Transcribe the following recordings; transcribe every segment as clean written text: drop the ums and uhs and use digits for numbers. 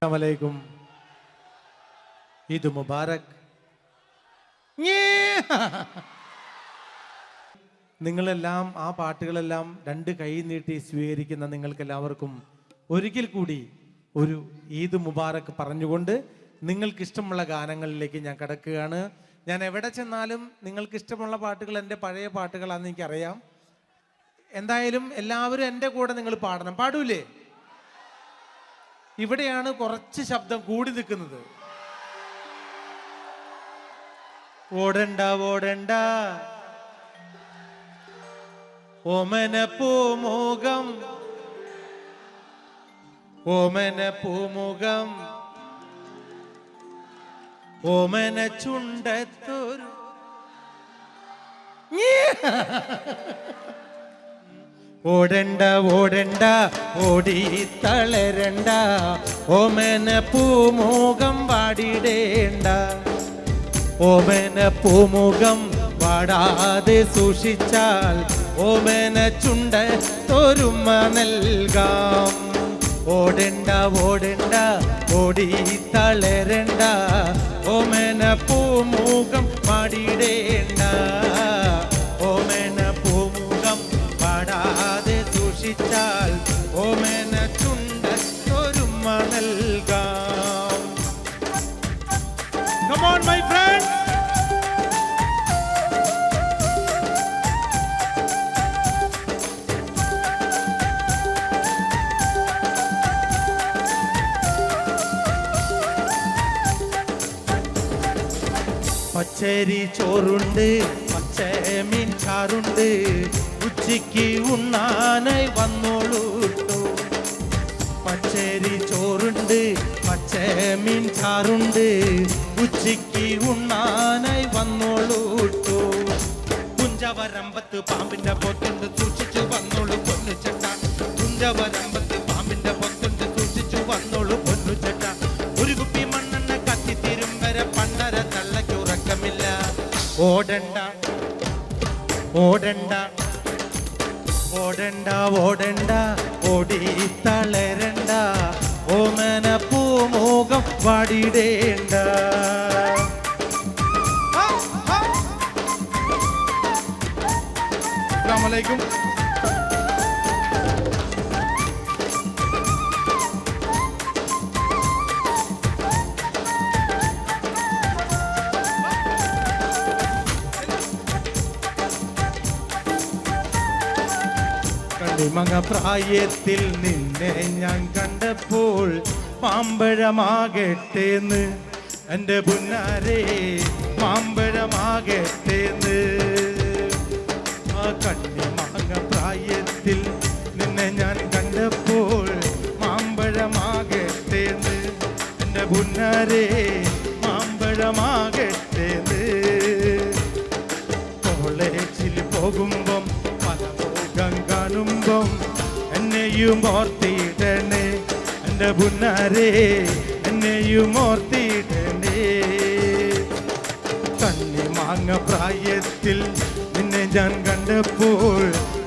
അസ്സലാമലൈക്കും. ഈദ് മുബാറക്. നിങ്ങളെല്ലാം ആ പാട്ടുകളെല്ലാം രണ്ട് കൈ നീട്ടി സ്വീകരിക്കുന്ന നിങ്ങൾക്ക് എല്ലാവർക്കും ഒരിക്കൽ കൂടി ഒരു ഈദ് മുബാറക് പറഞ്ഞുകൊണ്ട് നിങ്ങൾക്ക് ഇഷ്ടമുള്ള ഗാനങ്ങളിലേക്ക് ഞാൻ കടക്കുകയാണ്. ഞാൻ എവിടെ ചെന്നാലും നിങ്ങൾക്ക് ഇഷ്ടമുള്ള പാട്ടുകൾ എൻ്റെ പഴയ പാട്ടുകളാണെന്ന് എനിക്കറിയാം. എന്തായാലും എല്ലാവരും എൻ്റെ കൂടെ നിങ്ങൾ പാടണം. പാടൂലേ? ഇവിടെയാണ് കുറച്ച് ശബ്ദം കൂടി നിൽക്കുന്നത്. ഓടണ്ട ഓടണ്ട ഓമന പൂമുഖം ഓമന പൂമുഖം ഓമന ചുണ്ടത്തൊരു ഓടണ്ട ഓടണ്ട ഓടി തളരണ്ട ഓമന പൂമുഖം വാടിടേണ്ട ഓമന പൂമുഖം വാടാതെ സൂക്ഷിച്ചാൽ ഓമന ചുണ്ടത്തൊരുമ നൽകാം. ഓടണ്ട ഓടണ്ട ഓടി തളരണ്ട ഓമന പൂമുഖം വാടിടേണ്ട ഓമന പൂമുഖം വാടാതെ സൂക്ഷിച്ചാൽ ഓമന ചുണ്ടത്തൊരുമ നൽകാം. Come on my friends. പച്ചരി ചോറുണ്ട് പച്ചമീൻ ചാറുണ്ട് ഉച്ചയ്ക്ക് ഉണ്ണാനായി വന്നോളൂ. പച്ചരി ചോറുണ്ട് പച്ചമീൻ ചാറുണ്ട് ഉച്ചയ്ക്ക് ഉണ്ണാനായി വന്നോളൂ. കുഞ്ചവരമ്പത്ത് പാമ്പിന്റെ പൊത്തുണ്ട് സൂക്ഷിച്ചു വന്നോളൂ പൊന്നു ചേട്ട. കുഞ്ചവരമ്പത്ത് പാമ്പിന്റെ പൊത്തുണ്ട് സൂക്ഷിച്ചു വന്നോളൂ പൊന്നു ചേട്ട. ഒരു കുപ്പി മണ്ണെണ്ണ കത്തിത്തീരും വരെ പണ്ടര തള്ളയ്ക്ക് ഉറക്കമില്ല. ഓടണ്ട ഓടണ്ട ഓടണ്ട ഓടണ്ട ഓടി തളരണ്ട ഓമന പൂമുഖം വാടിടേണ്ട. അസ്സലാമലൈക്കും. കണ്ണിമങ്ങ പ്രായത്തിൽ നിന്നെ ഞാൻ കണ്ടപ്പോൾ മാമ്പഴമാകട്ടേന്ന് എൻ്റെ പുന്നാരേ മാമ്പഴമാകട്ടേന്ന്. ആ കണ്ണിമങ്ങ പ്രായത്തിൽ നിന്നെ ഞാൻ കണ്ടപ്പോൾ മാമ്പഴമാകട്ടേന്ന് എൻ്റെ പുന്നാരേ മാമ്പഴമാകട്ടേന്ന്. കോളേജിൽ പോകുമ്പം കാണുമ്പം എന്നെയും ഓർത്തിടണേ എൻ്റെ പുന്നാരേ എന്നെയും ഓർത്തിടണേ. കണ്ണിമാങ്ങ പ്രായത്തിൽ നിന്നെ ഞാൻ കണ്ടപ്പോൾ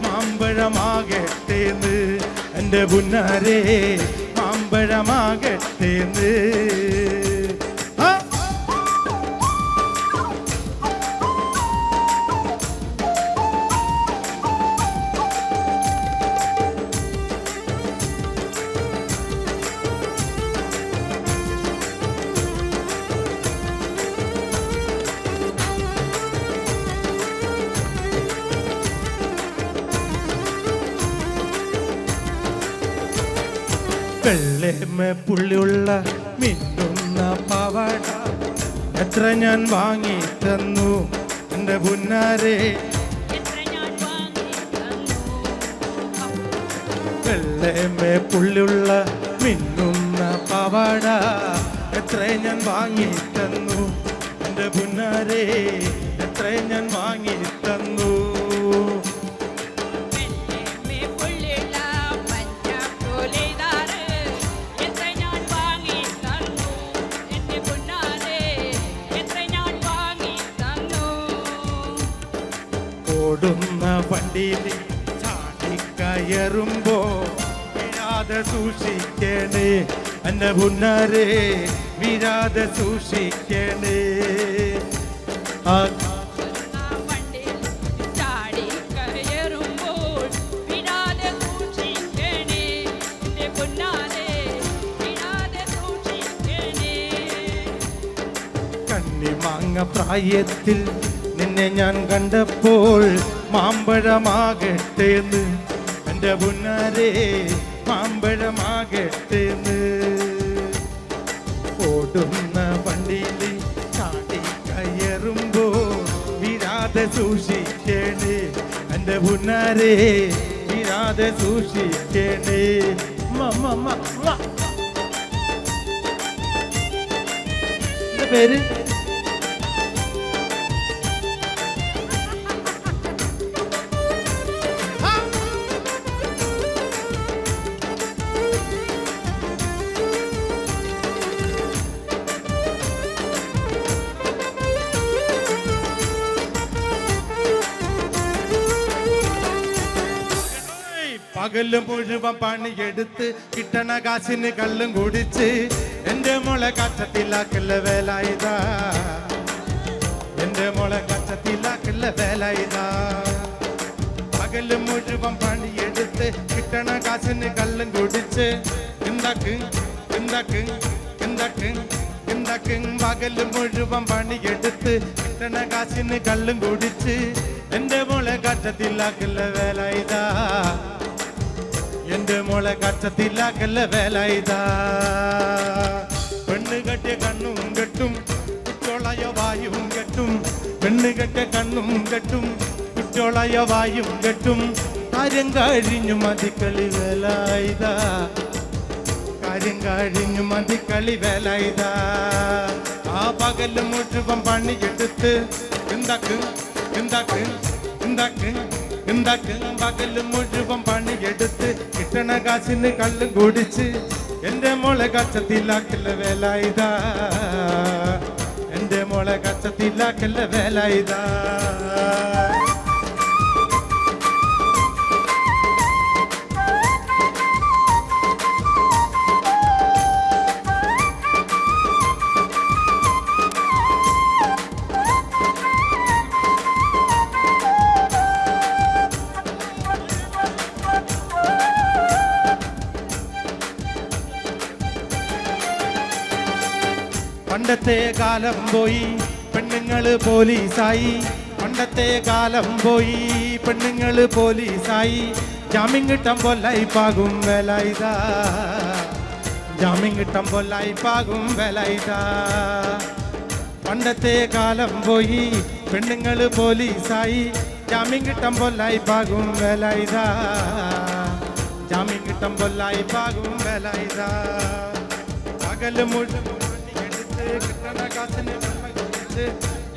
മാമ്പഴമാകട്ടേന്ന് എൻ്റെ പുന്നാരേ മാമ്പഴമാകട്ടേന്ന്. വെള്ളേമ പുള്ളിയുള്ള മിന്നുന്ന പാവാട എത്ര ഞാൻ വാങ്ങി തന്നു എൻ്റെ പുന്നാരേ. വെള്ളേമ പുള്ളിയുള്ള മിന്നുന്ന പാവാട എത്ര ഞാൻ വാങ്ങി തന്നു എൻ്റെ പുന്നാരേ എത്ര ഞാൻ വാങ്ങി തന്നു. ഓടുന്ന വണ്ടിയിൽ ചാടിക്കയറുമ്പോ വീഴാതെ സൂക്ഷിക്കണേ എന്റെ പുന്നാരെ വീഴാതെ സൂക്ഷിക്കണേ. ആ കണ്ണിമാങ്ങ പ്രായത്തിൽ നിന്നെ ഞാൻ കണ്ടപ്പോൾ മാമ്പഴമാകട്ടേന്ന് എന്റെ പുന്നാരെ മാമ്പഴമാകട്ടേന്ന്. ഓടുന്ന വണ്ടിയിൽ ചാടി കയറുമ്പോ വീഴാതെ സൂക്ഷിക്കണേ എന്റെ പുന്നാരെ വീഴാതെ സൂക്ഷിക്കണേ. പേര് പകല് മുഴുവൻ പണിയെടുത്ത് കിട്ടണ കാശിന് കള്ളും കുടിച്ച് എന്റെ മോളെ കച്ചത്തിലാക്കല്ല വേല ഇതാ. എന്റെ മോളെ കച്ചത്തിലാക്കല്ല വേല ഇതാ. പകല് മുഴുവൻ പണിയെടുത്ത് കിട്ടണ കാശിന് കള്ളും കുടിച്ച് എന്താക്ക് എന്താക്ക് എന്താക്ക് എന്താക്ക്. പകല് മുഴുവൻ പണിയെടുത്ത് കിട്ടണ കാശിന് കള്ളും കുടിച്ച് എന്റെ മോളെ കച്ചത്തിലാക്കല്ല വേല ഇതാ. എന്റെ മോളെ കച്ചത്തിലാക്കല്ല വേല ഇതാ. പെണ്ണ് കെട്ടിയ കണ്ണും കെട്ടും കുറ്റോളയ വായും കെട്ടും. പെണ്ണ് കെട്ടിയ കണ്ണും കെട്ടും കുറ്റോളയ വായും കെട്ടും. കാര്യം കഴിഞ്ഞു മതിക്കളി വേല ഇതാ. കാര്യം കഴിഞ്ഞു മതിക്കളി വേല ഇതാ. ആ പകല് മുഴുവൻ പണിയെടുത്ത് എന്താക്ക് എന്താക്ക് എന്താക്ക് എന്താക്ക്. പകല് മുഴുവൻ പണിയെടുത്ത് കിട്ടണ കാശിന് കള്ളും കുടിച്ച് എന്റെ മോളെ കച്ചത്തിലാക്കല്ല വേല ഇതാ. എന്റെ മോളെ കച്ചത്തിലാക്കല്ല വേല ഇതാ. പണ്ടത്തെ കാലം പോയി പെണ്ണുങ്ങള് പോലീസായി. പണ്ടത്തെ കാലം പോയി പെണ്ണുങ്ങള് പോലീസായി. ജാമ്യം കിട്ടാൻ പൊല്ലായി പാകും വേല ഇതാ. ജാമ്യം കിട്ടാൻ പൊല്ലായി പാകും വേല ഇതാ. പണ്ടത്തെ കാലം പോയി പെണ്ണുങ്ങള് പോലീസായി. ജാമ്യം കിട്ടാൻ പൊല്ലായി പാകും വേല ഇതാ. ജാമ്യം കിട്ടാൻ പൊല്ലായി പാകും വേല ഇതാ. പകല് മുഴുവൻ കിട്ടണ കാശിന്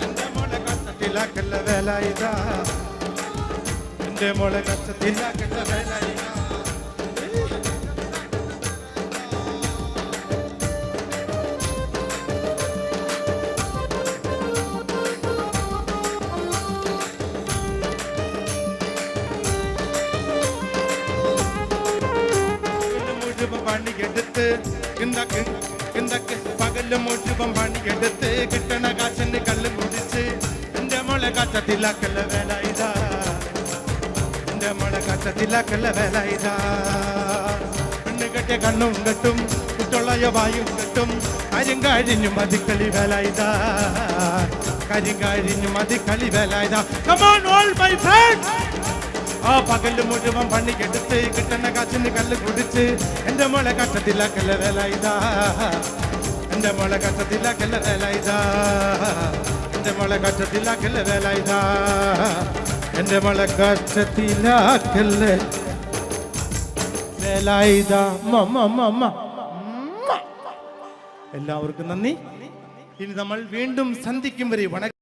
എന്റെ മോളെ കച്ചത്തിലാക്കല്ല വേല ഇതാ. എന്റെ മോളെ കച്ചത്തിലാക്കല്ല വേല ഇതാ. മുഴുവൻ പണിയെടുത്ത് എന്താക്ക് എന്താക്ക്. പകല് മുഴുവൻ പണിയെടുത്ത് കിട്ടണ കാശിന് കള്ളും കുടിച്ച് എന്റെ മോളെ കച്ചത്തിലാക്കല്ല വേല ഇതാ. എന്റെ മോളെ കച്ചത്തിലാക്കല്ല വേല ഇതാ. പെണ്ണ് കെട്ടിയ കണ്ണും കെട്ടും കുട്ടൊള്ളയ വായും കെട്ടും. കാര്യം കഴിഞ്ഞു മതിക്കളി വേല ഇതാ. കാര്യം കഴിഞ്ഞു മതിക്കളി വേല ഇതാ. Come on all my friends. ആ പകല് മുഴുവൻ പണിയെടുത്ത് കിട്ടണ കാശിന് കല്ല് കുടിച്ച് എന്റെ മോളെ കച്ചത്തിലാക്കല്ല വേല ഇതാ. എന്റെ മോളെ കച്ചത്തിലാക്കല്ല വേല ഇതാ. എന്റെ മോളെ കച്ചത്തിലാക്കല്ല വേല ഇതാ. എന്റെ മോളെ കച്ചത്തിലാക്കല്ല വേല ഇതാ. എല്ലാവർക്കും നന്ദി. ഇനി നമ്മൾ വീണ്ടും സന്ധിക്കും വരെ വണക്കം.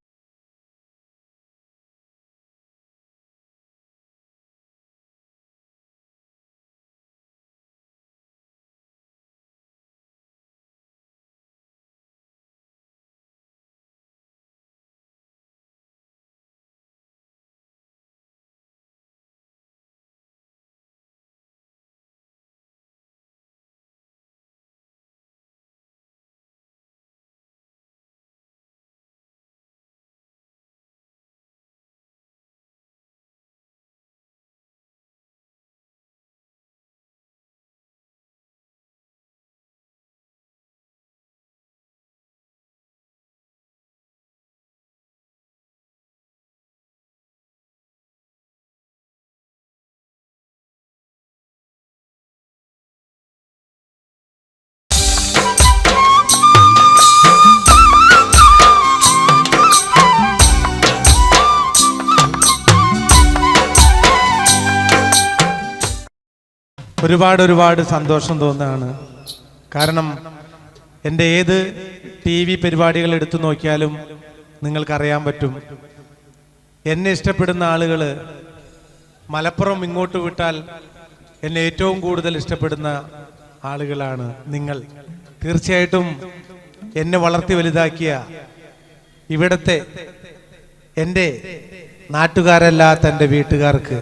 ഒരുപാട് സന്തോഷം തോന്നുകയാണ്. കാരണം എൻ്റെ ഏത് TV പരിപാടികൾ എടുത്തു നോക്കിയാലും നിങ്ങൾക്കറിയാൻ പറ്റും, എന്നെ ഇഷ്ടപ്പെടുന്ന ആളുകൾ മലപ്പുറം ഇങ്ങോട്ട് വിട്ടാൽ എന്നെ ഏറ്റവും കൂടുതൽ ഇഷ്ടപ്പെടുന്ന ആളുകളാണ് നിങ്ങൾ. തീർച്ചയായിട്ടും എന്നെ വളർത്തി വലുതാക്കിയ ഇവിടത്തെ എൻ്റെ നാട്ടുകാരല്ലാത്ത എൻ്റെ വീട്ടുകാർക്ക്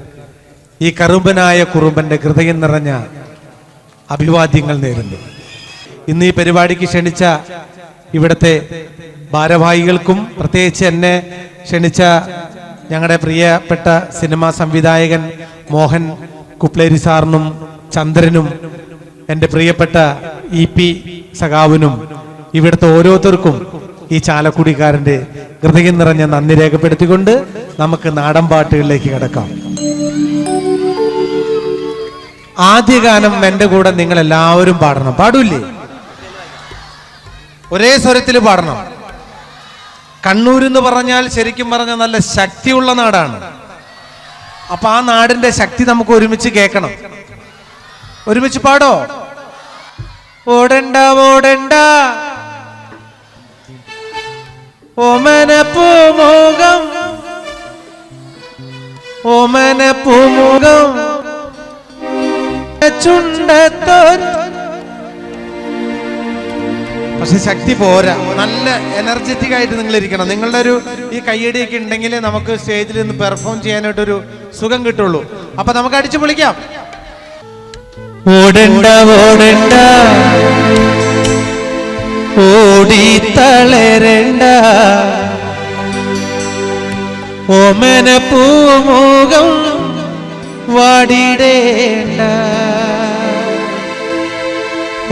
ഈ കറുമ്പനായ കുറുമ്പൻ്റെ ഹൃദയം നിറഞ്ഞ അഭിവാദ്യങ്ങൾ നേരുന്നു. ഇന്ന് ഈ പരിപാടിക്ക് ക്ഷണിച്ച ഇവിടുത്തെ ഭാരവാഹികൾക്കും പ്രത്യേകിച്ച് എന്നെ ക്ഷണിച്ച ഞങ്ങളുടെ പ്രിയപ്പെട്ട സിനിമാ സംവിധായകൻ മോഹൻ കുപ്ലേരി സാറിനും ചന്ദ്രനും എൻ്റെ പ്രിയപ്പെട്ട EP സഖാവിനും ഇവിടുത്തെ ഓരോരുത്തർക്കും ഈ ചാലക്കുടിക്കാരൻ്റെ ഹൃദയം നിറഞ്ഞ നന്ദി രേഖപ്പെടുത്തിക്കൊണ്ട് നമുക്ക് നാടൻ പാട്ടുകളിലേക്ക് കിടക്കാം. ആദ്യ ഗാനം എൻ്റെ കൂടെ നിങ്ങൾ എല്ലാവരും പാടണം. പാടൂല്ലേ? ഒരേ സ്വരത്തിൽ പാടണം. കണ്ണൂർ എന്ന് പറഞ്ഞാൽ ശരിക്കും പറഞ്ഞാൽ നല്ല ശക്തിയുള്ള നാടാണ്. അപ്പൊ ആ നാടിന്റെ ശക്തി നമുക്ക് ഒരുമിച്ച് കേൾക്കണം. ഒരുമിച്ച് പാടോ? ഓടണ്ട ഓടണ്ട ഓമനപ്പൂമുഖം ഓമനപ്പൂമുഖം ചുണ്ടത്തോർ. പക്ഷെ ശക്തി പോരാ, നല്ല എനർജറ്റിക് ആയിട്ട് നിങ്ങൾ ഇരിക്കണം. നിങ്ങളുടെ ഒരു ഈ കയ്യടിയൊക്കെ ഉണ്ടെങ്കിൽ നമുക്ക് സ്റ്റേജിൽ നിന്ന് പെർഫോം ചെയ്യാനായിട്ടൊരു സുഖം കിട്ടുള്ളൂ. അപ്പൊ നമുക്ക് അടിച്ചു പൊളിക്കാം. ഓടണ്ട ഓടണ്ട ഓടി തളരണ്ട ഓമന പൂമുഖം വാടിടേണ്ട.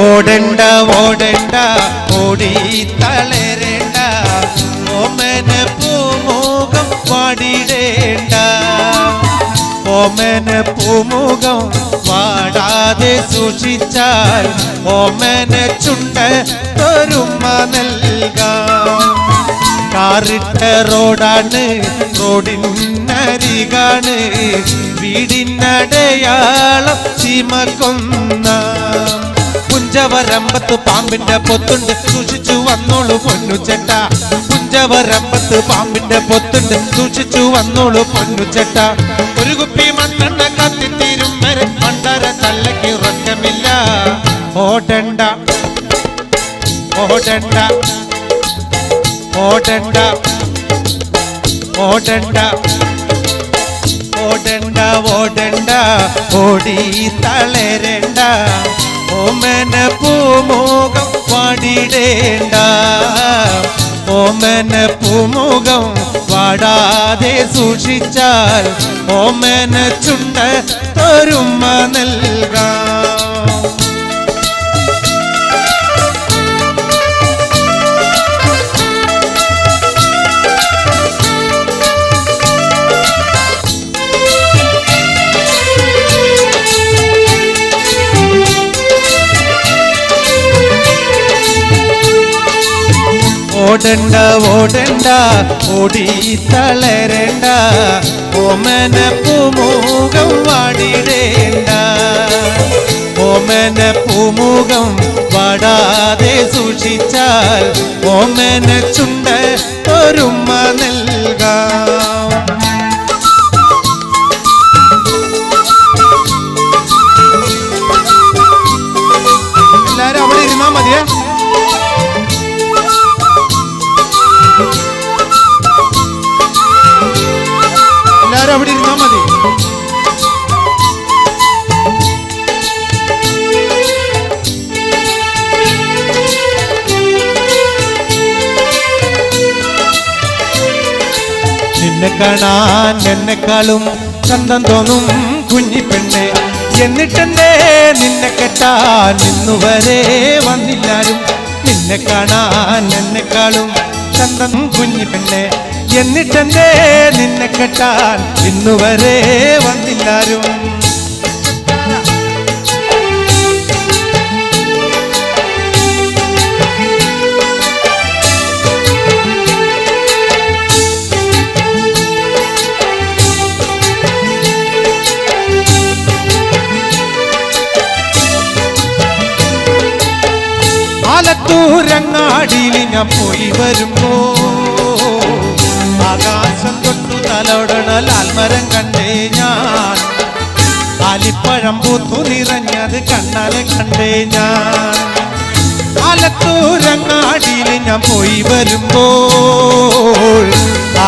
ഓടണ്ട ഓടണ്ട ഓടി തളരണ്ട ഓമന പൂമുഖം വാടിടേണ്ട. ഓമന പൂമുഖം വാടാതെ സൂക്ഷിച്ചാൽ ഓമന ചുണ്ട തൊരുമ നൽകാം. കാറിട്ട റോഡാണ്, റോഡിനരികാണ്, വീടിനടയാളം ചുമക്കുന്ന. പുഞ്ചവരമ്പത്ത് പാമ്പിന്റെ പൊത്തുണ്ട്, സൂക്ഷിച്ചു വന്നോളൂ പൊന്നുചെട്ട. പുഞ്ചവരമ്പത്ത് പാമ്പിന്റെ പൊത്തുണ്ട്, സൂക്ഷിച്ചു വന്നോളൂ പൊന്നുചെട്ട. ഒരു കുപ്പി മണ്ണെണ്ണ കത്തിത്തീരും വരെ മണ്ടര തല്ലയ്ക്ക് ഉറക്കമില്ല. ഓടണ്ട ഓടണ്ട ഓടണ്ട ഓടണ്ട ഓടണ്ട ഓടണ്ട ഓടി തളരണ്ട ഓമന പൂമുഖം വാടിടേണ്ട. ഓമന പൂമുഖം വാടാതെ സൂക്ഷിച്ചാൽ ഓമന ചുണ്ട തൊരുമ നൽകാം. ഓടണ്ട ഓടണ്ട ഓടി തളരണ്ട ഓമന പൂമുഖം വാടിടേണ്ട. ഓമന പൂമുഖം വാടാതെ സൂക്ഷിച്ചാൽ ഓമന ചുണ്ട ഒരുമ നൽകാം. എല്ലാരും അവിടെ ഇരുന്നാ മതിയേ. എല്ലാരും അവിടെ ഇരുന്നാ മതി. നിന്നെ കാണാൻ എന്നെക്കാളും ചന്തം തോന്നും കുഞ്ഞിപ്പെണ്ണെ, എന്നിട്ടെന്തേ നിന്നെ കെട്ടാൻ ഇന്നുവരെ വന്നില്ലാരും. നിന്നെ കാണാൻ എന്നെക്കാളും ചന്തം കുഞ്ഞിപ്പെണ്ണെ, എന്നിട്ടെന്തേ നിന്നെ കെട്ടാൻ ഇന്നുവരെ വന്നില്ലാരും. ആലത്തൂരങ്ങാടിയിൽ ഞാൻ പോയി വരുമ്പോ ആകാശം തൊട്ടു തലോടണ ലാൽമരം കണ്ടേ ഞാൻ. ആലിപ്പഴം പൂത്തു നിറഞ്ഞത് കണ്ണാലെ കണ്ടേ ഞാൻ. ആലത്തൂരങ്ങാടിയിൽ ഞാൻ പോയി വരുമ്പോൾ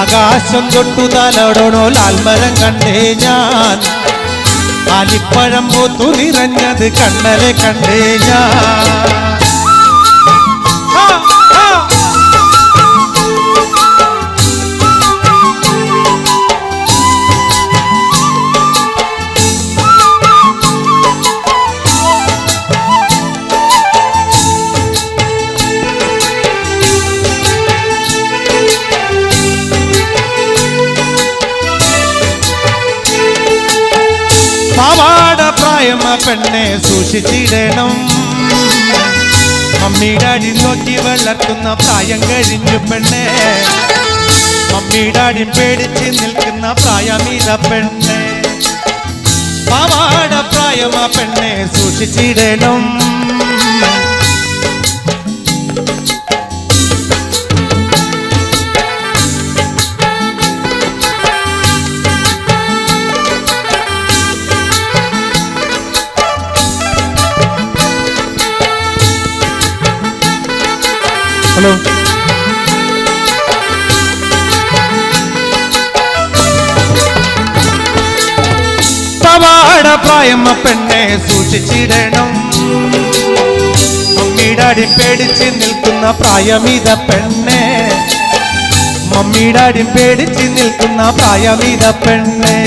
ആകാശം തൊട്ടു തലോടണോ ലാൽമരം കണ്ടേ ഞാൻ. ആലിപ്പഴം പൂത്തു നിറഞ്ഞത് കണ്ണാലെ കണ്ടേ ഞാൻ. പാവാട പ്രായമ പെണ്ണെ സൂക്ഷിച്ചിടണം. മമ്മിയുടെ അടി നോക്കി വളർത്തുന്ന പ്രായം കഴിഞ്ഞു പെണ്ണെ. മമ്മിയുടെ അടി പേടിച്ച് നിൽക്കുന്ന പ്രായമീത പെണ്ണെ. പാവാട പ്രായമ പെണ്ണെ സൂക്ഷിച്ചിടണം. ഹലോ, പാവാട പ്രായമ പെണ്ണെ സൂക്ഷിച്ചിടണം. മമ്മിയുടെ അടി പേടിച്ച് നിൽക്കുന്ന പ്രായമീത പെണ്ണെ. മമ്മിയുടെ അടി പേടിച്ച് നിൽക്കുന്ന പ്രായമീത പെണ്ണെ.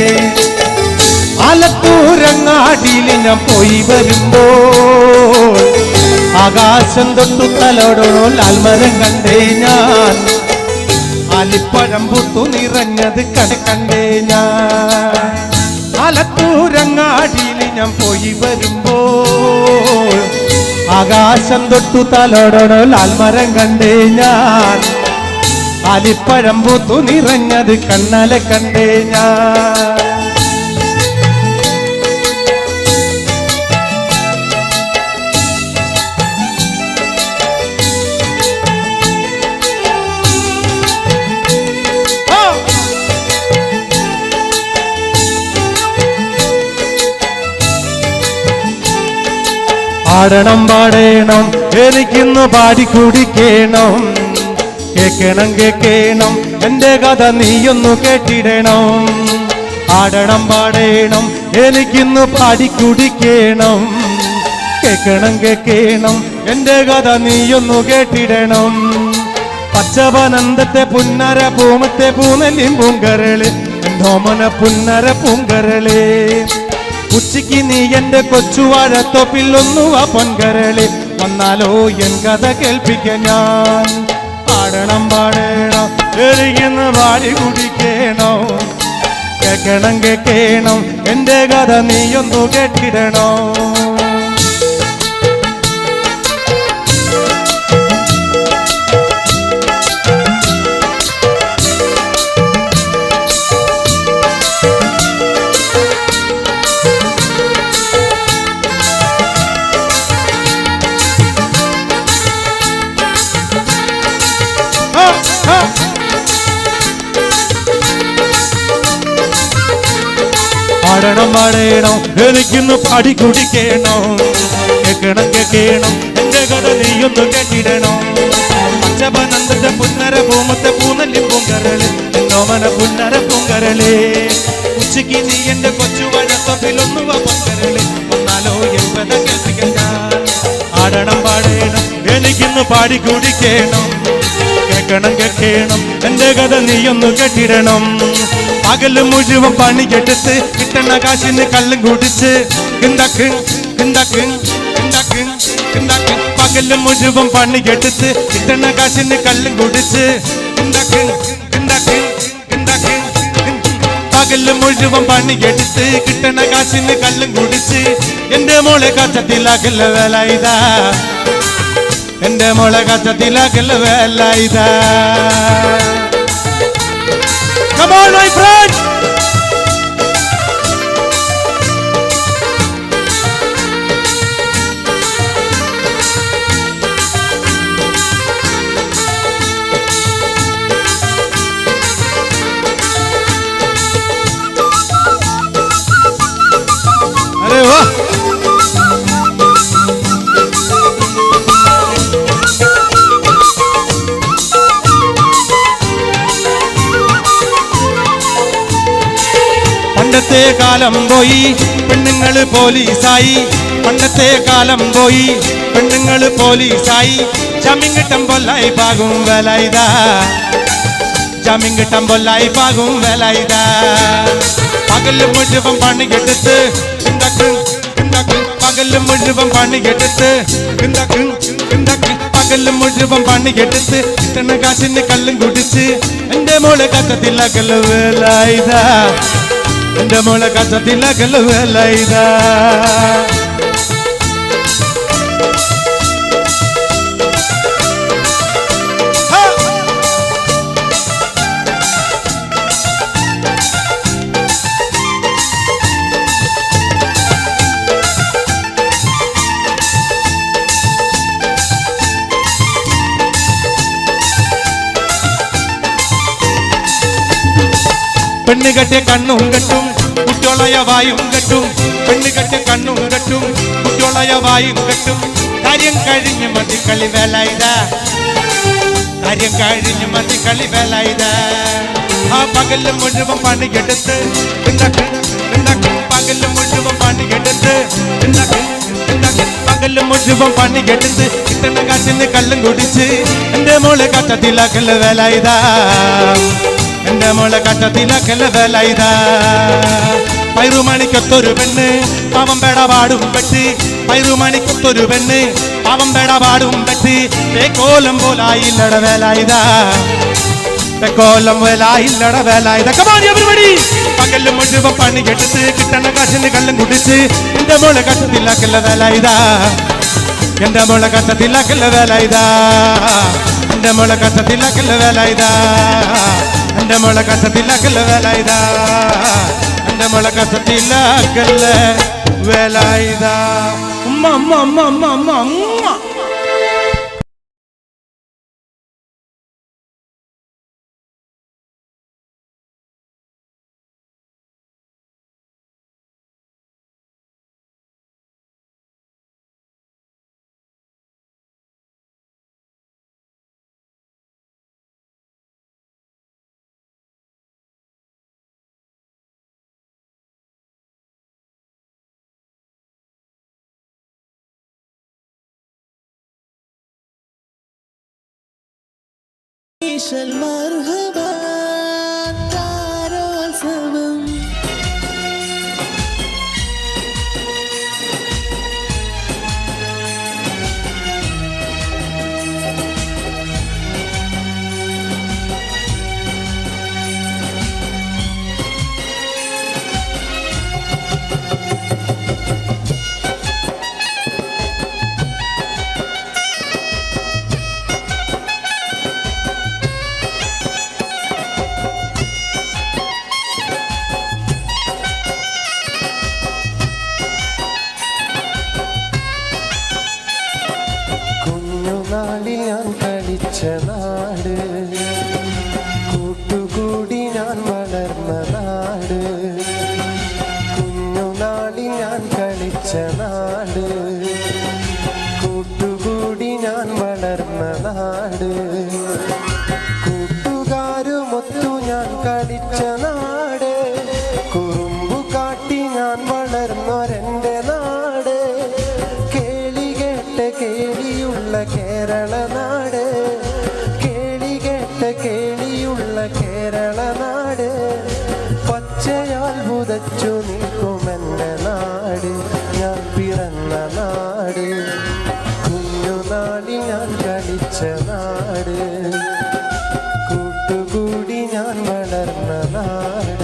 ആലത്തൂരങ്ങാടിയിൽ ഞാൻ പോയി വരുമ്പോൾ ആകാശം തൊട്ടു തലോടണോ ലാൽമരം കണ്ടേ ഞാൻ. ആലിപ്പഴം പൂത്തു നിറഞ്ഞത് കണ്ടേ ഞാൻ. ആലത്തൂരങ്ങാടിയിൽ ഞാൻ പോയി വരുമ്പോൾ ആകാശം തൊട്ടു തലോടണോ ലാൽമരം കണ്ടേ ഞാൻ. ആലിപ്പഴം പൂത്തു നിറഞ്ഞത് കണ്ണാലെ കണ്ടേ ഞാൻ. ആടണം പാടേണം എനിക്കിന്ന് പാടിക്കുടിക്കണം. കേക്കണം കേക്കണം എന്റെ കഥ നീയൊന്നു കേട്ടിടണം. ആടണം പാടേണം എനിക്കിന്ന് പാടിക്കുടിക്കണം. കേക്കണം കേക്കണം എന്റെ കഥ നീയൊന്നു കേട്ടിടണം. പച്ചവനന്തത്തെ പുന്നര പൂമത്തെ പൂനെല്ലിൻ പൂങ്കരള് എന്തോമന പുന്നര പൂങ്കരള്. ഉച്ചയ്ക്ക് നീ എന്റെ കൊച്ചുവാഴത്തോപ്പിൽ ഒന്നുവാ പൊൻകരളി വന്നാലോ എൻ കഥ കേൾപ്പിക്കാൻ ഞാൻ. പാടണം പാടണം എരികുന്ന് പാടി കുടിക്കണോ. കേക്കണം കേക്കണം എന്റെ കഥ നീയൊന്നു കേട്ടിടണോ. പാടണം പാടണം എനിക്കിന്ന് പാടി കുടിക്കണം. കേക്കണം കേക്കണം എന്റെ കഥ നീയൊന്നു കേട്ടിടണോ. പച്ചപനന്തത്തെ പുന്നര പൂമത്തെ പൂനെല്ലിൻ പൂങ്കരള് എന്നോമന പുന്നര പൂങ്കരള്. ഉച്ചയ്ക്ക് നീ എന്റെ കൊച്ചുവഴത്തൊപ്പിലൊന്നുവ പൊങ്കരള് വന്നാലോ എൻ കഥ കേൾപ്പിക്കാൻ ഞാൻ. ആടണം പാടണം എനിക്കിന്ന് പാടി കുടിക്കണം. കേക്കണം കേക്കണം എന്റെ കഥ നീയൊന്നു കേട്ടിടണം. പകല് മുഴുവൻ പണിയെടുത്ത് കിട്ടണ കാശിന് കള്ളും കുടിച്ച് പകല് മുഴുവൻ പണിയെടുത്ത് കിട്ടണ കാശിന് കള്ളും കുടിച്ച് പകല് മുഴുവൻ പണിയെടുത്ത് കിട്ടണ കാശിന് കള്ളും കുടിച്ച് എന്റെ മോളെ കച്ചത്തിലാക്കല്ല വേല ഇതാ. എന്റെ മോളെ കച്ചത്തിലാക്കല്ല വേല ഇതാ. Come on, my friend! പണ്ടത്തെ കാലം പോയി പെണ്ണുങ്ങള് പോലീസായി, പണ്ടത്തെ കാലം പോയി പെണ്ണുങ്ങള് പോലീസായി. ജാമ്യം കിട്ടുമ്പോൾ ലൈഫാകും വേലായുധാ, ജാമ്യം കിട്ടുമ്പോൾ ലൈഫാകും വേലായുധാ. പകല് മുഴുവൻ പണിയെടുത്ത് പകല് മുഴുവൻ പണിയെടുത്ത് പകല് മുഴുവൻ പണിയെടുത്ത് കിട്ടണ കാശിന് കല്ലും കുടിച്ച് എന്റെ മോളെ കത്തത്തില്ല വേലായുധാ, എന്റെ മോളെ കത്തത്തില്ല വേലായുധാ. പെണ്ണ് കെട്ടിയ കണ്ണും കെട്ടും കുട്ടിയോളയ വായും കെട്ടും, പെണ്ണ് കെട്ടിയ കണ്ണും കെട്ടും കുട്ടിയോളയ വായും കെട്ടും. കാര്യം കഴിഞ്ഞ് മതി കളി വേലായുധാ, കാര്യം കഴിഞ്ഞ് മതി കളി വേലായുധാ. ആ പകല് മുഴുവൻ പണിയെടുത്ത് പകല് മുഴുവൻ പണിയെടുത്ത് പകല് മുഴുവൻ പണിയെടുത്ത് കിട്ടണ കാശിന് കള്ളും കുടിച്ച് എന്റെ മോളെ കത്തത്തിലാക്കല്ല വേലായുധാ, എന്റെ മോളെ കത്തത്തിലാക്കല്ല വേലായുധാ. പൈറുമണിക്കൊത്തൊരു പെണ്ണ് പാവം പേടപാടും പെട്ട്, പൈറുമണിക്കൊത്തൊരു പെണ്ണ് പാവം പേടപാടും പെട്ട് കോലം പോലായില്ലട വേലായുധാ, കോലം വേലായില്ലട വേലായുധാ. പകല് മുഴുവൻ പണിയെടുത്ത് കിട്ടണ കാശിന് കള്ളും കുടിച്ച് എന്റെ മോളെ കത്തത്തിലാക്കല്ല വേലായുധാ, എന്റെ മോളെ കത്തത്തിലാക്കല്ല വേലായുധാ, എന്റെ മോളെ കത്തത്തിലാക്കല്ല വേലായുധാ, എന്റെ മോളെ കത്തത്തിലാക്കല്ല വേലായുധാ, എന്റെ മോളെ കത്തത്തിലാക്കല്ല വേലായുധാ. ഉമ്മ ഉമ്മ ഉമ്മ ഉമ്മ ഉമ്മ ഉമ്മ. മർഹബാ താരോത്സവം ഞാൻ കളിച്ച നാട്, കൂട്ടുകൂടി ഞാൻ വളർന്ന നാട്, കുഞ്ഞുനാളിൽ ഞാൻ കളിച്ച നാട്, കൂട്ടുകൂടി ഞാൻ വളർന്ന നാട്, കൂട്ടുകാരുമൊത്തു ഞാൻ കളിച്ച നാട്, കുറുമ്പു കാട്ടി ഞാൻ വളർന്നൊരെൻ്റെ നാട്, കേളി കേട്ട കേളിയുള്ള കേരള നാട്, കേളി കേട്ട കേളിയുള്ള കേരള നാട്, പച്ചയാൽ പുതച്ചു നിൽക്കുമെൻ്റെ നാട്, ഞാൻ പിറന്ന നാട്, കുഞ്ഞുനാളിൽ ഞാൻ കളിച്ച നാട്, കൂട്ടുകൂടി ഞാൻ വളർന്ന നാട്.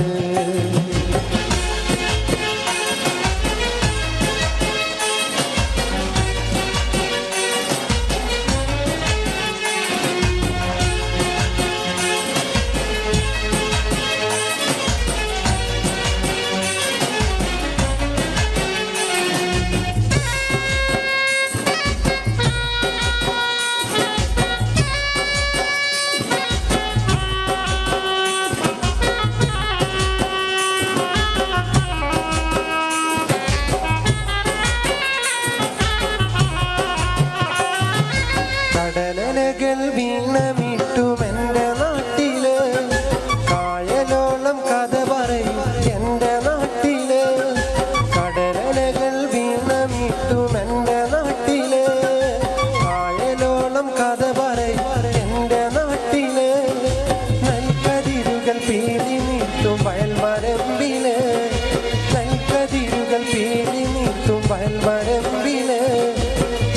വരമ്പില്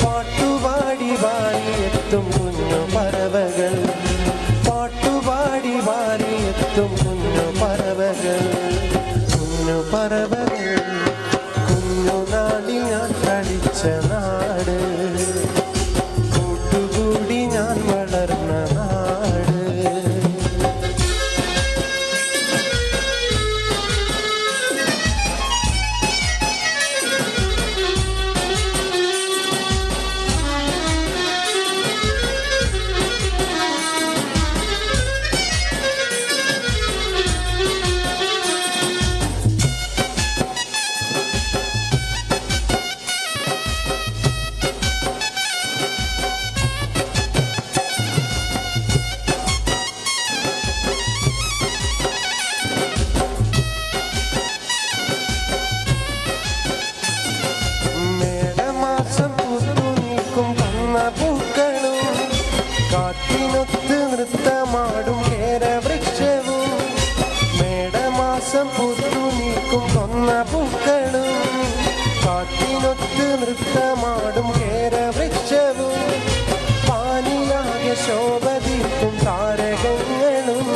പാട്ടുപാടി പാടിയെത്തും കുഞ്ഞു പറവകൾ, പാട്ടുപാടി പാടിയെത്തും കുഞ്ഞു പറവകൾ, കുഞ്ഞു പറവകൾ. കുഞ്ഞു നാടിൽ ഞാൻ കളിച്ച നാട്, കൂട്ടുകൂടി ഞാൻ വളർന്ന നാട്. കാറ്റിനൊത്ത് നൃത്തമാടും കേരവൃക്ഷവും, മേടമാസം പുതു നീക്കും കൊന്ന പൂക്കളും, കാറ്റിനൊത്ത് നൃത്തമാടും കേരവൃക്ഷവും, പാനിലാകെ ശോഭതീർക്കും താരകങ്ങളും,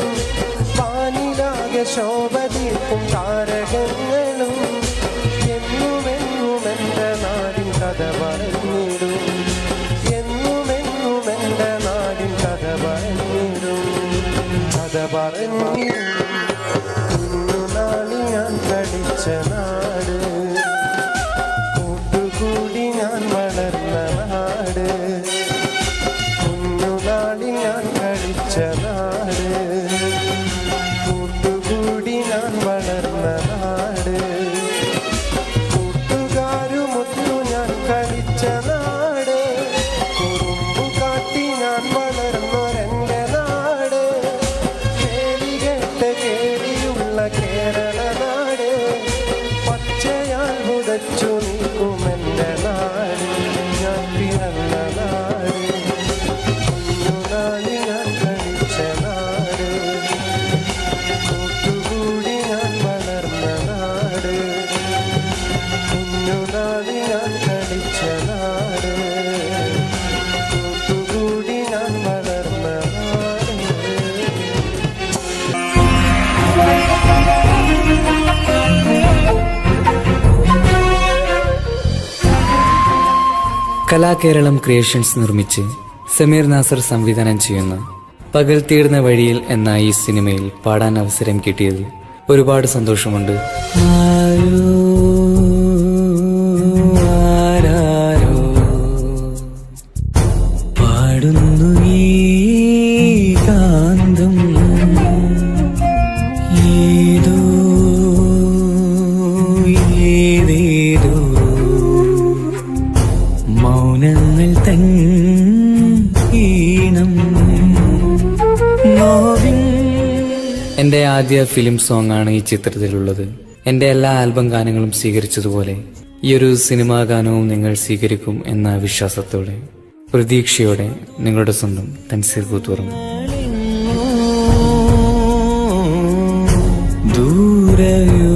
പാനിലാകെ ശോഭതീർക്കും താരകങ്ങളും. എന്നുമെന്നും എൻ്റെ നാടിൻ കഥ പറഞ്ഞിടും, എന്റെ നാടിൻ കഥ പറഞ്ഞിടും, കഥ പറഞ്ഞിടും. കുഞ്ഞുനാളിൽ ഞാൻ കളിച്ച നാട്, കൂട്ടുകൂടി ഞാൻ വളർന്ന നാട്, കുഞ്ഞുനാളിൽ ഞാൻ കളിച്ച നാട്, കൂട്ടുകൂടി ഞാൻ വളർന്ന നാട്, കൂട്ടുകാരുമൊത്തു ഞാൻ കളിച്ച നാട്, ഞാൻ വളർന്നൊരെന്റെ നാട്, കേളികെട്ട കേളിയുള്ള കേരള നാട്, പച്ചയാൽ പുതച്ചു നീക്കുമെന്റെ നാട്, ഞാൻ പിറന്ന നാട്, കുഞ്ഞുനാളിൽ ഞാൻ കളിച്ച നാട്, കൂട്ടുകൂടി ഞാൻ വളർന്ന നാട്, കുഞ്ഞുനാളിൽ ഞാൻ കളിച്ച നാട്, കൂട്ടുകൂടി ഞാൻ വളർന്ന നാട്. കലാകേരളം ക്രിയേഷൻസ് നിർമ്മിച്ച് സമീർ നാസർ സംവിധാനം ചെയ്യുന്ന പകൽ തീർന്ന വഴിയിൽ എന്ന ഈ സിനിമയിൽ പാടാൻ അവസരം കിട്ടിയത് ഒരുപാട് സന്തോഷമുണ്ട്. പാടുന്നു ഈ കാന്തം ഏതോ ഏതേതോ മൗനങ്ങൾ തൻ ഈണം. എന്റെ ആദ്യ ഫിലിം സോങ് ആണ് ഈ ചിത്രത്തിലുള്ളത്. എന്റെ എല്ലാ ആൽബം ഗാനങ്ങളും സ്വീകരിച്ചതുപോലെ ഈ ഒരു സിനിമാ ഗാനവും നിങ്ങൾ സ്വീകരിക്കും എന്ന വിശ്വാസത്തോടെ പ്രതീക്ഷയോടെ നിങ്ങളുടെ സ്വന്തം തൻസീർ കൂത്തുപറമ്പ്. ദൂരയോ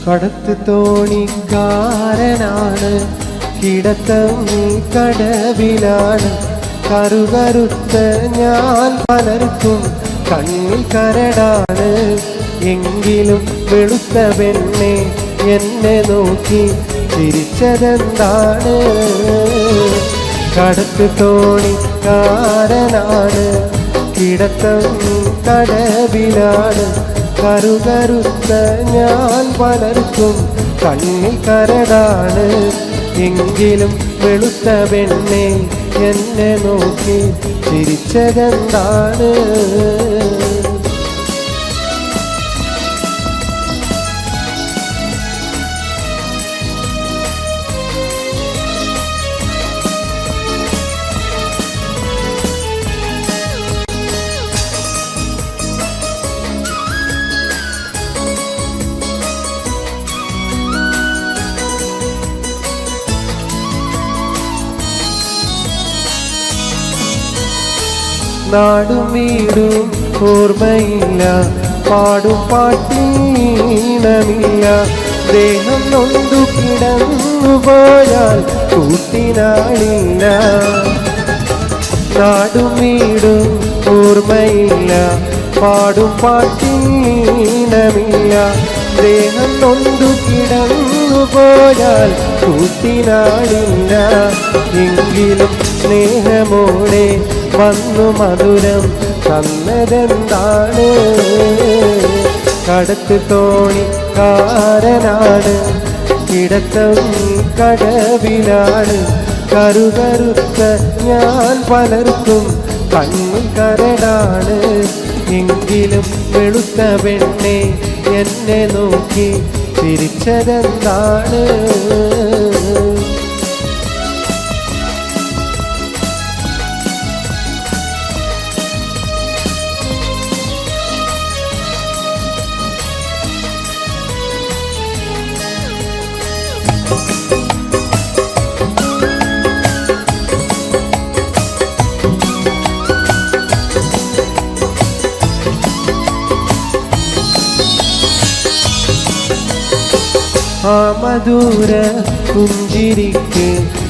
കടത്ത് തോണിക്കാരനാണ് കിടത്തം കടവിലാണ് കറുകറുത്ത ഞാൻ പലർക്കും കണ്ണിൽ കരടാണ് എങ്കിലും വെളുത്ത പെണ്ണെ എന്നെ നോക്കി ചിരിച്ചതെന്താണ് കടത്ത് തോണിക്കാരനാണ് കിടത്തം കടവിലാണ് കറുകറുത്ത ഞാൻ പലർക്കും കണ്ണിൽ കരടാണ് എങ്കിലും വെളുത്ത പെണ്ണെ എന്നെ നോക്കി ചിരിച്ചതെന്താണ് നാടും വീടും ഓർമ്മയില്ല പാടും പാട്ടീനമില്ല ദേഹം നൊന്തു കിടന്നു പോയാൽ കൂട്ടിനാളില്ല നാടും വീടും ഓർമ്മയില്ല പാടും പാട്ടീനമില്ല ദേഹം നൊന്തു കിടന്നു പോയാൽ കൂട്ടിനാളില്ല എങ്കിലും സ്നേഹമോടെ വന്നു മധുരം തന്നതെന്താണ് കടത്ത് തോണിക്കാരനാണ് കിടത്തം കടവിലാണ് കറുകറുത്ത ഞാൻ പലർക്കും കണ്ണിൽ കരടാണ് എങ്കിലും വെളുത്ത പെണ്ണെ എന്നെ നോക്കി ചിരിച്ചതെന്താണ് ആ മധുര പുഞ്ചിരിക്ക്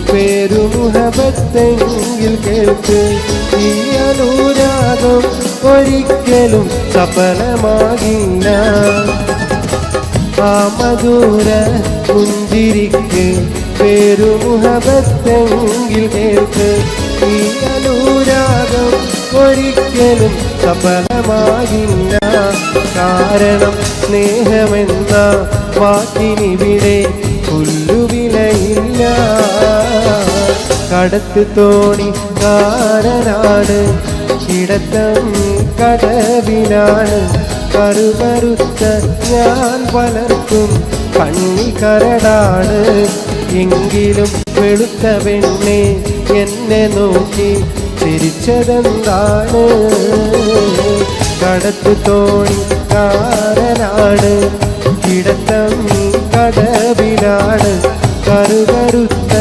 പേരുമുഹബത്തെങ്കിൽ കേൾക്ക് ഈ അനുരാഗം ഒരിക്കലും സഫലമാകില്ല ആ മധുര പുഞ്ചിരിക്ക് പേരുമുഹബത്തെങ്കിൽ കേൾക്ക് ഈ അനുരാഗം ഒരിക്കലും സഫലമാകില്ല കാരണം സ്നേഹമെന്ന വാക്കിനിവിടെ പുല്ലുവിലയില്ല കടത്ത് തോണിക്കാരനാണ് കിടത്തം കടവിലാണ് കറുകറുത്ത ഞാൻ പലർക്കും കണ്ണിൽ കരടാണ് എങ്കിലും വെളുത്ത പെണ്ണെ എന്നെ നോക്കി ചിരിച്ചതെന്താണ് കടത്ത് തോണിക്കാരനാണ് കിടത്തം കടവിലാണ് കറുകറുത്ത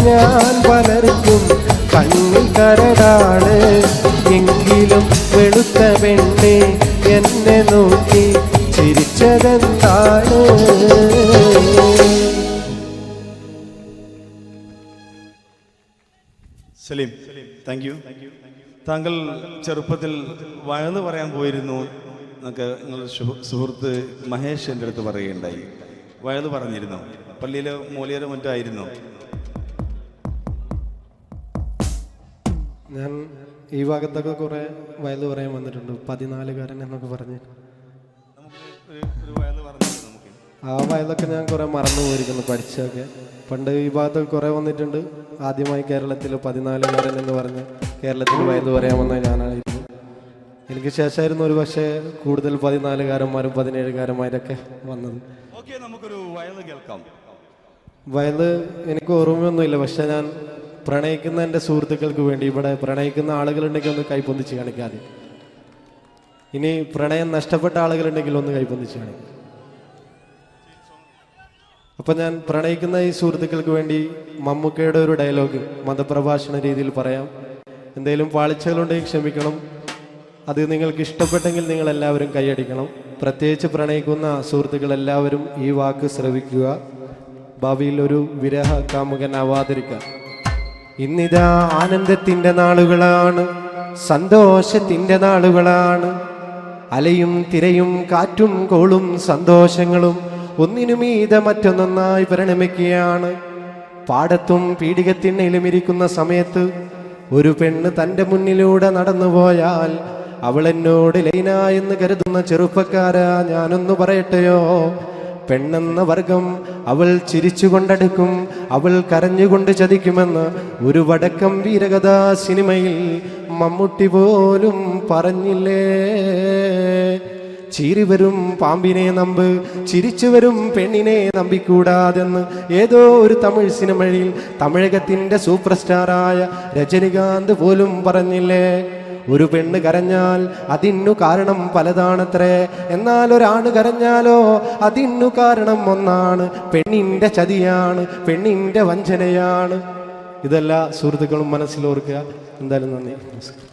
ഞാൻ പലർക്കും കണ്ണിൽ കരടാണ് എങ്കിലും വെളുത്ത പെണ്ണെ എന്നെ നോക്കി ചിരിച്ചതെന്താണ് സലീം, താങ്ക് യു. താങ്കൾ ചെറുപ്പത്തിൽ വയന്ന് പറയാൻ പോയിരുന്നു എന്നൊക്കെ നിങ്ങളുടെ സുഹൃത്ത് മഹേഷ് എൻ്റെ അടുത്ത് പറയുകയുണ്ടായി. വയന്ന് പറഞ്ഞിരുന്നു? പള്ളിയിലെ മൂലിയരോ മറ്റോ ആയിരുന്നു? ഞാൻ ഈ ഭാഗത്തൊക്കെ കുറെ വയല് പറയാൻ വന്നിട്ടുണ്ട്. 14കാരൻ എന്നൊക്കെ പറഞ്ഞ് ഒരു വയന്ന് പറഞ്ഞിരുന്നു നമുക്ക്. ആ വയലൊക്കെ ഞാൻ കുറെ മറന്നു പോയിരിക്കുന്നു പഠിച്ചൊക്കെ. പണ്ട് ഈ ഭാഗത്തൊക്കെ കുറെ വന്നിട്ടുണ്ട്. ആദ്യമായി കേരളത്തിൽ 14കാരൻ എന്ന് പറഞ്ഞ് കേരളത്തിൽ വയല് പറയാൻ വന്ന ഞാനായിരുന്നു. എനിക്ക് ശേഷമായിരുന്നു ഒരു പക്ഷേ കൂടുതൽ 14കാരന്മാരും 17കാരന്മാരൊക്കെ വന്നത്. നമുക്കൊരു വയല് കേൾക്കാം. വയല് എനിക്ക് ഓർമ്മയൊന്നുമില്ല. പക്ഷെ ഞാൻ പ്രണയിക്കുന്ന എൻ്റെ സുഹൃത്തുക്കൾക്ക് വേണ്ടി ഇവിടെ പ്രണയിക്കുന്ന ആളുകളുണ്ടെങ്കിൽ ഒന്ന് കൈപ്പൊന്നിച്ച് കാണിക്കാതെ. ഇനി പ്രണയം നഷ്ടപ്പെട്ട ആളുകളുണ്ടെങ്കിൽ ഒന്ന് കൈപ്പൊന്നിച്ച് കാണിക്കും. അപ്പം ഞാൻ പ്രണയിക്കുന്ന ഈ സുഹൃത്തുക്കൾക്ക് വേണ്ടി മമ്മൂക്കയുടെ ഒരു ഡയലോഗ് മതപ്രഭാഷണ രീതിയിൽ പറയാം. എന്തെങ്കിലും പാളിച്ചകളുണ്ടെങ്കിൽ ക്ഷമിക്കണം. അത് നിങ്ങൾക്ക് ഇഷ്ടപ്പെട്ടെങ്കിൽ നിങ്ങൾ എല്ലാവരും കൈയടിക്കണം. പ്രത്യേകിച്ച് പ്രണയിക്കുന്ന സുഹൃത്തുക്കൾ എല്ലാവരും ഈ വാക്ക് ശ്രവിക്കുക. ഭാവിയിൽ ഒരു വിരഹ കാമുകനാവാതിരിക്കാൻ. ഇന്നിതാ ആനന്ദത്തിൻ്റെ നാളുകളാണ്, സന്തോഷത്തിൻ്റെ നാളുകളാണ്. അലയും തിരയും കാറ്റും കോളും സന്തോഷങ്ങളും ഒന്നിനുമീത മറ്റൊന്നൊന്നായി പരിണമിക്കുകയാണ്. പാടത്തും പീഡികത്തിണ്ണയിലും ഇരിക്കുന്ന സമയത്ത് ഒരു പെണ്ണ് തൻ്റെ മുന്നിലൂടെ നടന്നുപോയാൽ അവൾ എന്നോട് ലൈന എന്ന് കരുതുന്ന ചെറുപ്പക്കാരാ, ഞാനൊന്നു പറയട്ടെയോ, പെണ്ണെന്ന വർഗം അവൾ ചിരിച്ചുകൊണ്ടടുക്കും, അവൾ കരഞ്ഞുകൊണ്ട് ചതിക്കുമെന്ന് ഒരു വടക്കം വീരകഥാ സിനിമയിൽ മമ്മൂട്ടി പോലും പറഞ്ഞില്ലേ. ചീറി വരും പാമ്പിനെ നമ്പ്, ചിരിച്ചു വരും പെണ്ണിനെ നമ്പിക്കൂടാതെന്ന് ഏതോ ഒരു തമിഴ് സിനിമയിൽ തമിഴകത്തിൻ്റെ സൂപ്പർ സ്റ്റാറായ രജനികാന്ത് പോലും പറഞ്ഞില്ലേ. ഒരു പെണ്ണ് കരഞ്ഞാൽ അതിനു കാരണം പലതാണത്രേ, എന്നാൽ ഒരാണ് കരഞ്ഞാലോ അതിനു കാരണം ഒന്നാണ്, പെണ്ണിൻ്റെ ചതിയാണ്, പെണ്ണിൻ്റെ വഞ്ചനയാണ്. ഇതെല്ലാ സുഹൃത്തുക്കളും മനസ്സിലോർക്കുക. എന്തായാലും നന്ദി, നമസ്കാരം.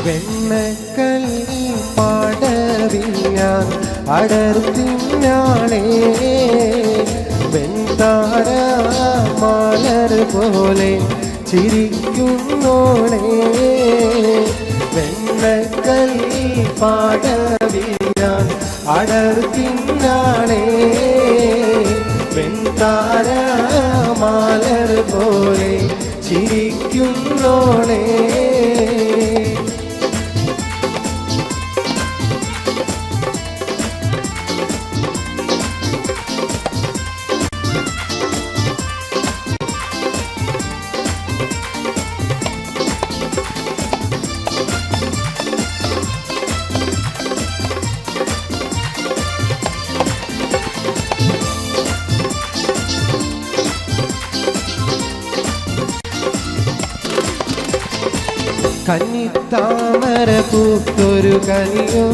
വെണ്ണക്കല്ലി പാടവിഞ്ഞാൻ അടർത്തിഞ്ഞാളേ, വെൺതാര മാലർ പോലെ ചിരിക്കുന്നോളേ. വെണ്ണക്കല്ലി പാടവിഞ്ഞാൻ അടർത്തിഞ്ഞാളേ, വെൺതാര മാലർ പോലെ ചിരിക്കുന്നോളേ. കന്നിത്താമര പൂത്തൊരു കനിയോ,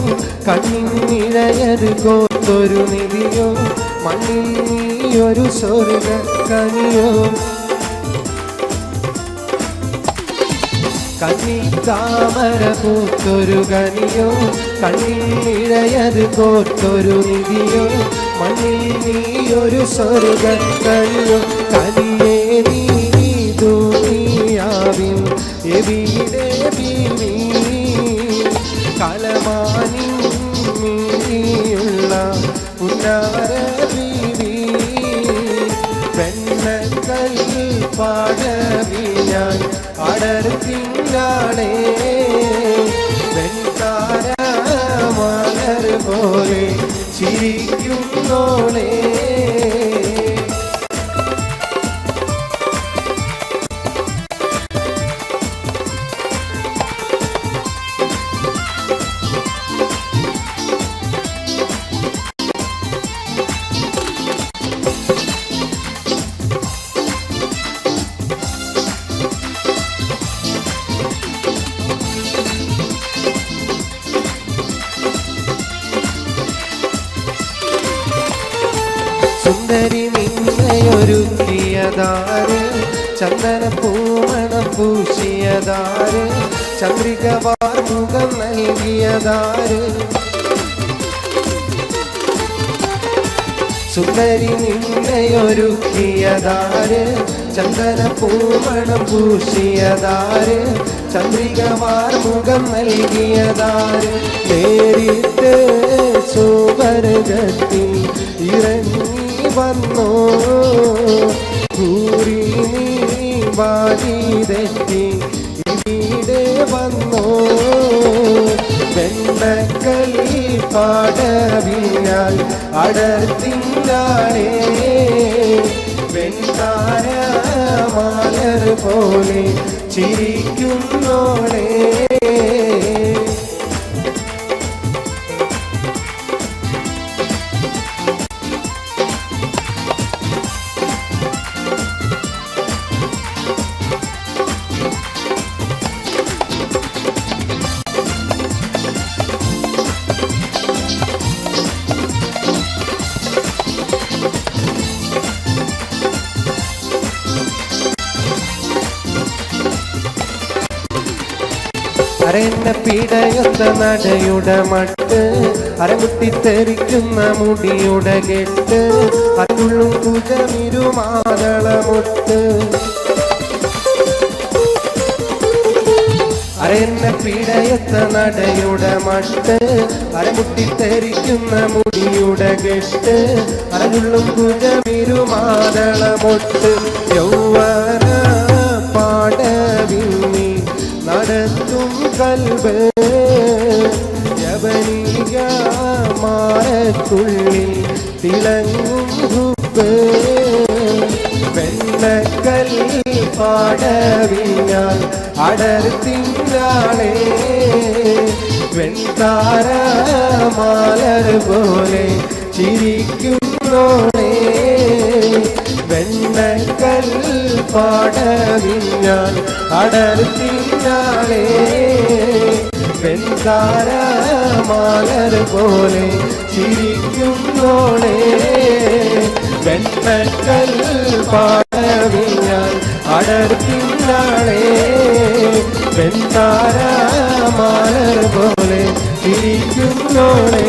കണ്ണിനിഴയത് കോത്തൊരു നിധിയോ, മണ്ണിൽ നീയൊരു സ്വർഗ കനിയോ. കന്നിത്താമര പൂത്തൊരു കനിയോ, കണ്ണിനിഴയത് കോത്തൊരു നിധിയോ, മണ്ണിൽ നീയൊരു സ്വർഗ കനിയോ. കനിയേ നീ ദുനിയാവിൻ എവിടെ ബീവി, കലമാനിയുള്ള പുന്നാര ബീവി. വെണ്ണക്കല്ലി പാടവിഞ്ഞാൻ അടർത്തിങ്കാളേ, വെൺതാര മലർ പോലെ ചിരിക്കുന്നോളേ. സുന്ദരി നിന്നയൊരുക്കിയതാര്, ചന്ദനപ്പൂമണം പൂശിയതാര്, ചന്ദ്രിക വാർമുഖം നൽകിയതാര്. സുന്ദരി നിന്നയൊരുക്കിയതാര്, ചന്ദനപ്പൂമണം പൂശിയതാര്, ചന്ദ്രിക വാർമുഖം നൽകിയതാര്. നേരിട്ട് സുവർഗത്തിൽ ഇറങ്ങി വന്നോ, കൂറി നീ വാരി തെറ്റി ഇവിടെ വന്നോ വെണ്ണക്കലി പാടവിഞ്ഞാൽ അടർത്തിനാളേ വെണ്ണാര മാലർ പോലെ ചിരിക്കുന്നോളേ അരന്നെ പിടയൊത്ത നടയുടെ മട്ട് അരമുട്ടിത്തെറിക്കുന്ന മുടിയുടെ കെട്ട് അതുള്ളും കുജമിരുമാതളമൊട്ട് അരന്നെ പിടയൊത്ത നടയുടെ മട്ട് അരമുട്ടിത്തെറിക്കുന്ന മുടിയുടെ കെട്ട് അതുള്ളും കുജമിരുമാതളമൊട്ട് യൗവന പാടവിന്നി നടത്തും കൽബ് യവനിക മാറത്തുള്ളിൽ തിളങ്ങും ഹുബ് വെണ്ണക്കൽ പാടവിഞ്ഞാൽ അടർത്തിനാളേ വെൺതാര മാലർ പോലെ ചിരിക്കുന്നോളേ വെണ്ണക്കൽ പാടവിഞ്ഞാൽ അടർത്തിനാളേ വെൺതാര മാലർ പോലെ ചിരിക്കുന്നോളേ വെണ്ണക്കൽ പാടവിഞ്ഞാൽ അടർത്തിനാളേ വെൺതാര മാലർ പോലെ ചിരിക്കുന്നോളേ.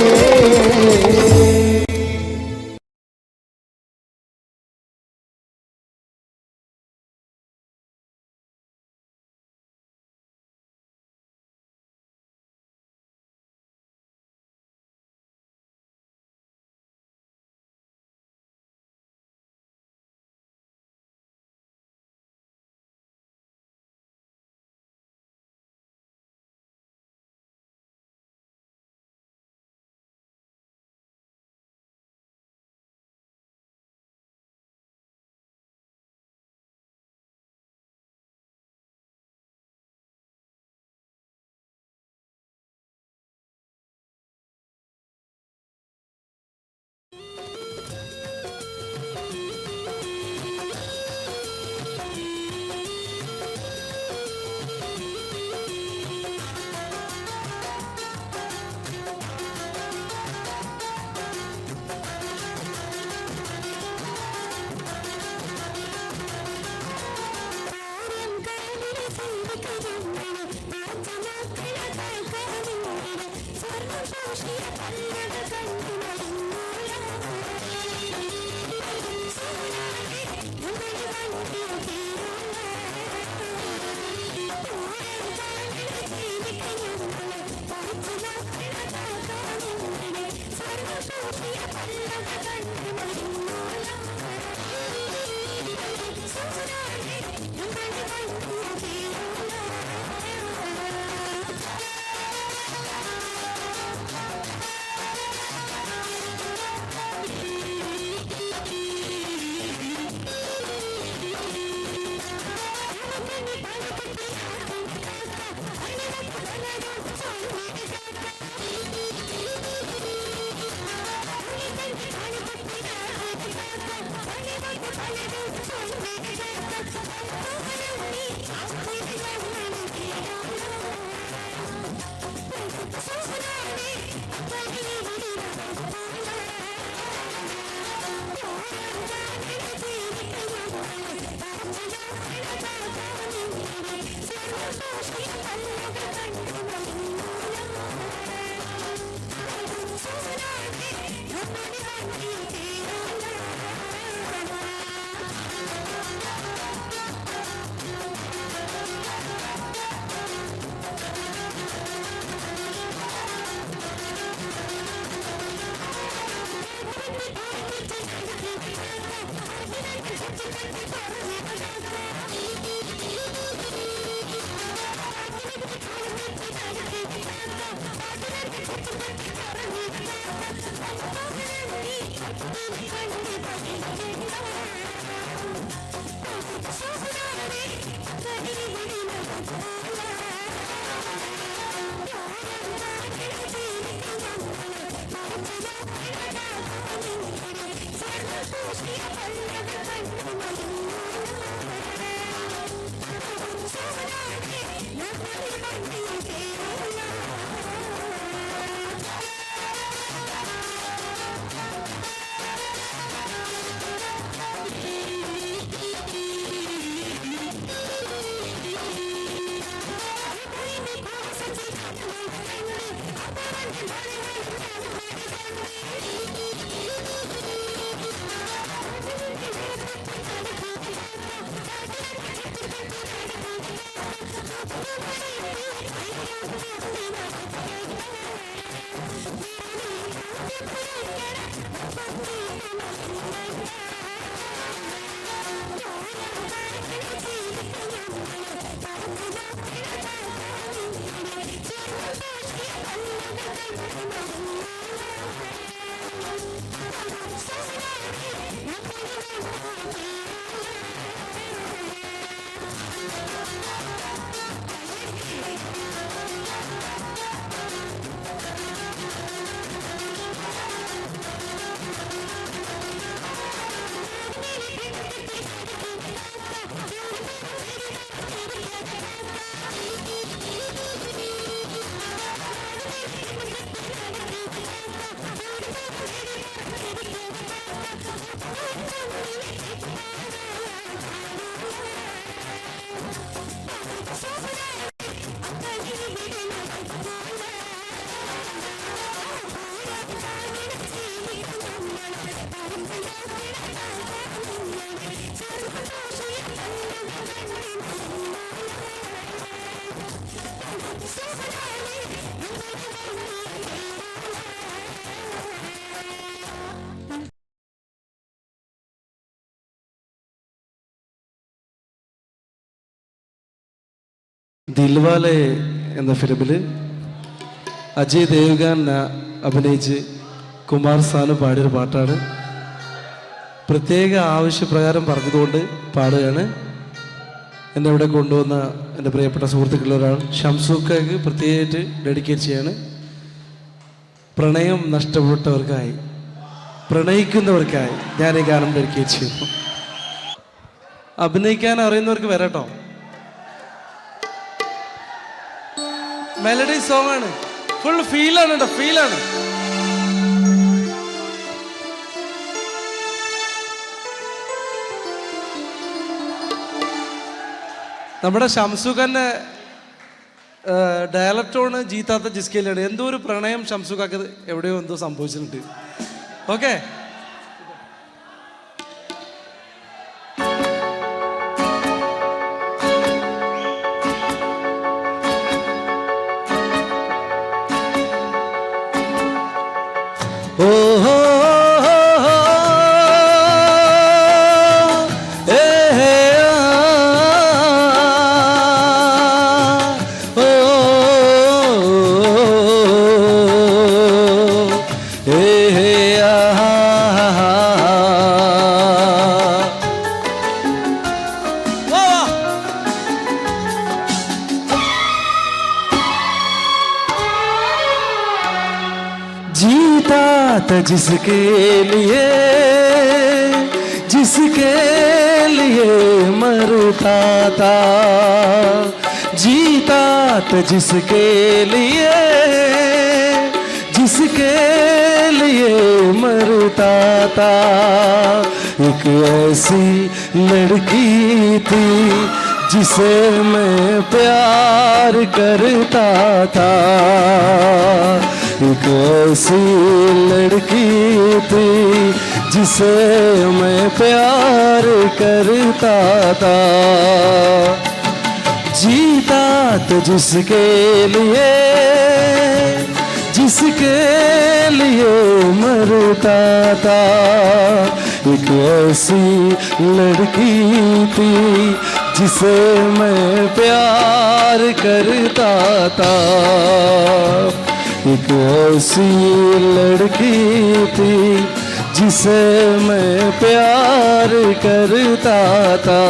ദിൽവാലെ എന്ന ഫിലിമിൽ അജയ് ദേവ്ഗൻ അഭിനയിച്ച് കുമാർ സാനു പാടിയൊരു പാട്ടാണ്. പ്രത്യേക ആവശ്യപ്രകാരം പറഞ്ഞതുകൊണ്ട് പാടുകയാണ്. എന്നെ ഇവിടെ കൊണ്ടുവന്ന എൻ്റെ പ്രിയപ്പെട്ട സുഹൃത്തുക്കളിലൊരാൾ ഷംസൂക്കയ്ക്ക് പ്രത്യേകിച്ച് ഡെഡിക്കേറ്റ് ചെയ്യാണ്. പ്രണയം നഷ്ടപ്പെട്ടവർക്കായി, പ്രണയിക്കുന്നവർക്കായി ഞാൻ ഈ ഗാനം ഡെഡിക്കേറ്റ് ചെയ്യുന്നു. അഭിനയിക്കാൻ അറിയുന്നവർക്ക് വരാട്ടോ. മെലഡി സോങ് ആണ്, ഫുൾ ഫീലാണ് കേട്ടോ, ഫീലാണ്. നമ്മുടെ ഷംസുഖന്റെ ഡയലക്ടോണ് ജീത്താത്ത ജിസ്കയിലാണ്. എന്തോ ഒരു പ്രണയം ഷംസുഖക്ക് എവിടെയോ എന്തോ സംഭവിച്ചിട്ടുണ്ട്. ഓക്കെ, जिसके लिए मरता था, जीता तो जिसके लिए मरता था। एक ऐसी लड़की थी जिसे मैं प्यार करता था, एक ऐसी लड़की थी जिसे मैं प्यार करता था। जीता तो जिसके लिए मरता था। एक ऐसी लड़की थी जिसे मैं प्यार करता था, एक ऐसी लड़की थी जिसे मैं प्यार करता था।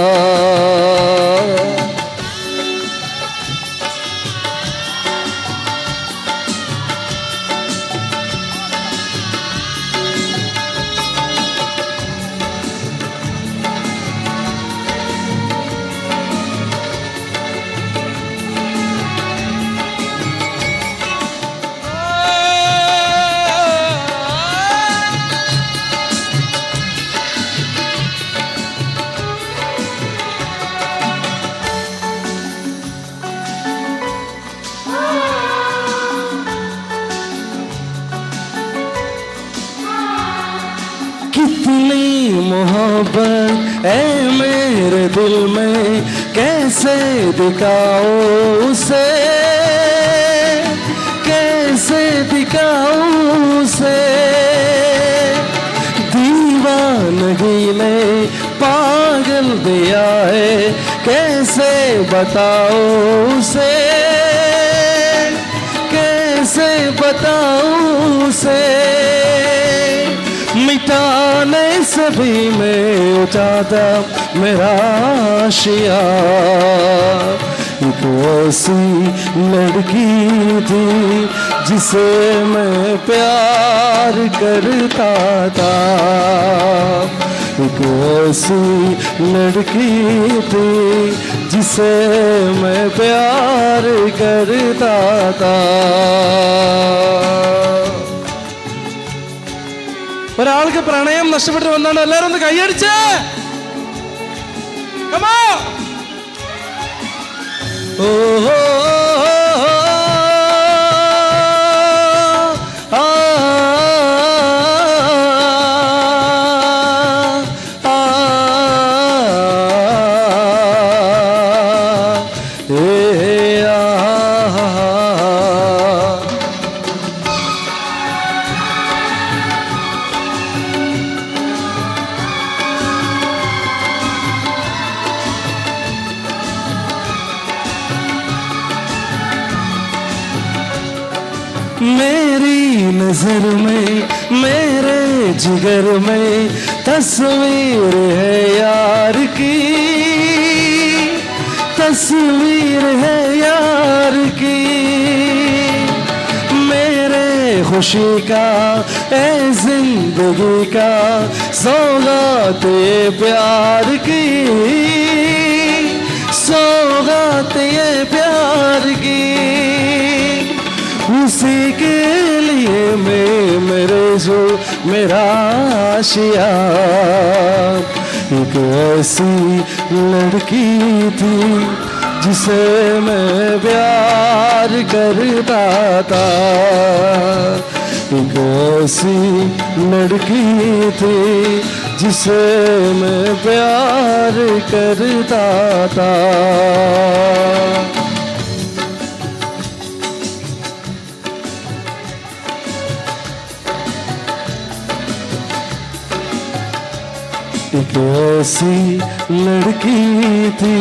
कितनी मोहब्बत है मेरे दिल में, कैसे दिखाऊं उसे, कैसे दिखाऊं उसे, दीवानगी ने पागल दिया है, कैसे बताऊं उसे, कैसे बताऊं उसे, मिटाने से भी मैं उठाता मेरा आशिया। एक ऐसी लड़की थी जिसे मैं प्यार करता था, एक ऐसी लड़की थी जिसे मैं प्यार करता था। ഒരാൾക്ക് പ്രണയം നഷ്ടപ്പെട്ടു വന്നാണ്. എല്ലാവരും ഒന്ന് കൈയടിച്ച്. Come on. ഓ मेरी नजर में, मेरे जिगर में तस्वीर है यार की, तस्वीर है यार की, मेरे खुशी का ए जिंदगी का सौगात ये प्यार की, सौगात ये प्यार की, उसी के लिए मैं मेरे जो मेरा आशिया। एक ऐसी लड़की थी जिसे मैं प्यार करता था, एक ऐसी लड़की थी जिसे मैं प्यार करता था। एक ऐसी लड़की थी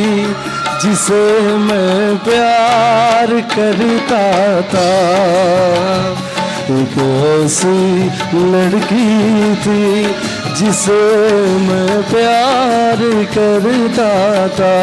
जिसे मैं प्यार करता था, एक ऐसी लड़की थी जिसे मैं प्यार करता था।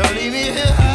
Don't leave me here.